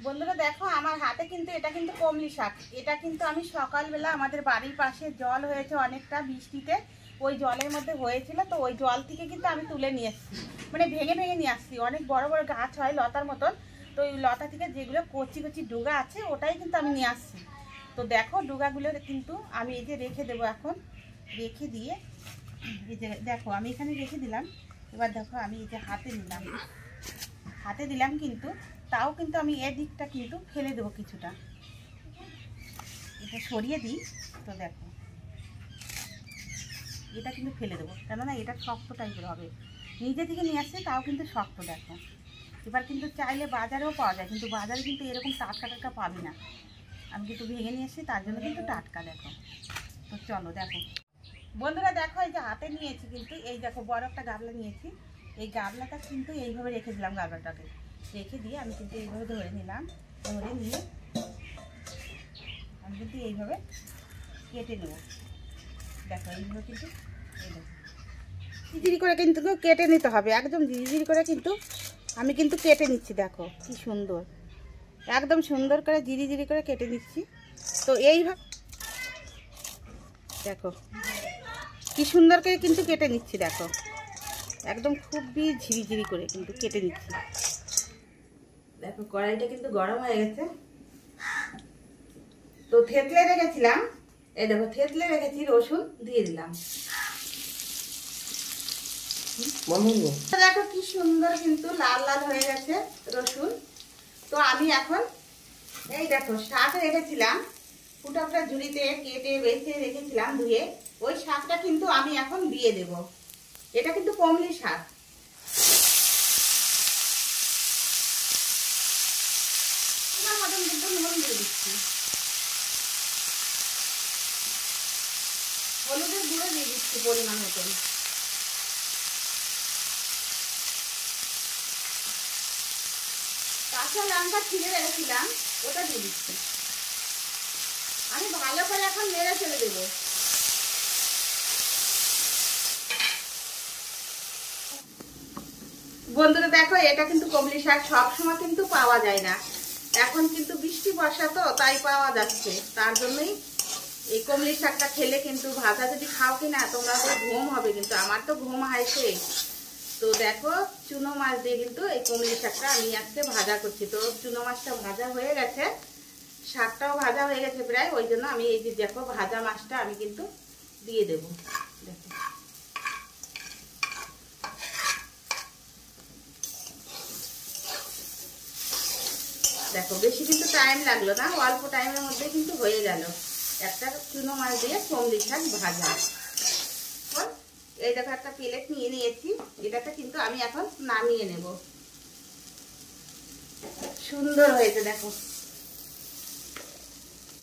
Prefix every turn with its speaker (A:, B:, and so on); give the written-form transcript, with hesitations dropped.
A: বন্ধুরা দেখো আমার হাতে কিন্তু এটা কিন্তু কমলি শাক। এটা কিন্তু আমি সকালবেলা আমাদের বাড়ির পাশে জল হয়েছে অনেকটা বৃষ্টিতে, ওই জলের মধ্যে হয়েছিল, তো ওই জল থেকে কিন্তু আমি তুলে নিয়ে এসেছি, মানে ভেঙে ভেঙে নিয়ে আসছি। অনেক বড় বড় গাছ হয় লতার মতন, তো ওই লতা থেকে যেগুলো কচি কচি ডুগা আছে ওটাই কিন্তু আমি নিয়ে আসছি। তো দেখো ডুগাগুলো কিন্তু আমি এই যে রেখে দেবো, এখন রেখে দিয়ে এই যে দেখো আমি এখানে রেখে দিলাম। এবার দেখো আমি এই যে হাতে দিলাম কিন্তু তাও কিন্তু আমি এদিকটা কিন্তু ফেলে দেবো কিছুটা, এটা সরিয়ে দিই। তো দেখো এটা কিন্তু ফেলে দেবো, কেননা এটা শক্ত টাইপের হবে, নিজে থেকে নিয়ে আসছে তাও কিন্তু শক্ত। দেখো এবার কিন্তু চাইলে বাজারেও পাওয়া যায়, কিন্তু বাজারে কিন্তু এরকম টাটকা টাটকা পাবি না, আমি কিন্তু ভেঙে নিয়ে এসেছি তার জন্য কিন্তু টাটকা। দেখো তো চলো দেখো বন্ধুরা, দেখো এই যে হাতে নিয়েছি কিন্তু, এই দেখো বড় একটা গামলা নিয়েছি, এই গামলাটা কিন্তু এইভাবে রেখে দিলাম, গামলাটাকে রেখে দিয়ে আমি কিন্তু এইভাবে ধরে নিলাম, ধরে নিয়ে আমি কিন্তু এইভাবে কেটে নেব। দেখো এইভাবে কিন্তু ঝিরিঝিরি করে কিন্তু কেটে নিতে হবে, একদম ঝিরিঝিরি করে কিন্তু আমি কিন্তু কেটে নিচ্ছি। দেখো কি সুন্দর, একদম সুন্দর করে ঝিরিঝিরি করে কেটে নিচ্ছি। তো এইভাবে দেখো কি সুন্দর করে কিন্তু কেটে নিচ্ছি, দেখো একদম খুবই ঝিরিঝিরি করে কিন্তু কেটে নিচ্ছি। দেখো কড়াইটা কিন্তু গরম হয়ে গেছে, তো থেতলে রেখেছিলাম, এই দেখো থেতলে রেখেছি রসুন দিয়ে দিলাম। দেখো কি সুন্দর কিন্তু লাল লাল হয়ে গেছে রসুন। তো আমি এখন এই দেখো শাক রেখেছিলাম, ফুটা ফুটা ঝুড়িতে কেটে বেছে রেখেছিলাম ধুয়ে, ওই শাকটা কিন্তু আমি এখন দিয়ে দেব। এটা কিন্তু কমলি শাক। মতন কিন্তু নুন দিয়ে দিচ্ছি, হলুদের গুঁড়ো দিয়ে দিচ্ছি পরিমাণ মতন, কাঁচা লঙ্কা ছিঁড়ে রেখেছিলাম ওটা দিয়ে দিচ্ছি। আমি ভালো করে এখন নেড়ে ফেলে দেবো। বন্ধুরা দেখো এটা কিন্তু কমলি শাক সবসময় কিন্তু পাওয়া যায় না, এখন কিন্তু বৃষ্টি বর্ষা তো তাই পাওয়া যাচ্ছে, তার জন্যই এই কমলি শাকটা খেলে কিন্তু ভাজা যদি খাও কিনা তোমরা তো ঘুম হবে, কিন্তু আমার তো ঘুম হয়েছে। তো দেখো চুনো মাছ দিয়ে কিন্তু এই কমলি শাকটা আমি আজকে ভাজা করছি। তো চুনো মাছটা ভাজা হয়ে গেছে, শাকটাও ভাজা হয়ে গেছে প্রায়, ওই জন্য আমি এই যে দেখো ভাজা মাছটা আমি কিন্তু দিয়ে দেবো। দেখো দেখো বেশি কিন্তু টাইম লাগলো না, অল্প টাইমের মধ্যে কিন্তু হয়ে গেল একটা চুনো মাছ দিয়ে কমলি শাক ভাজা। এই দেখো একটা প্লেট নিয়ে নিয়েছি, এটাতে কিন্তু আমি এখন নামিয়ে নেব। সুন্দর হয়েছে দেখো।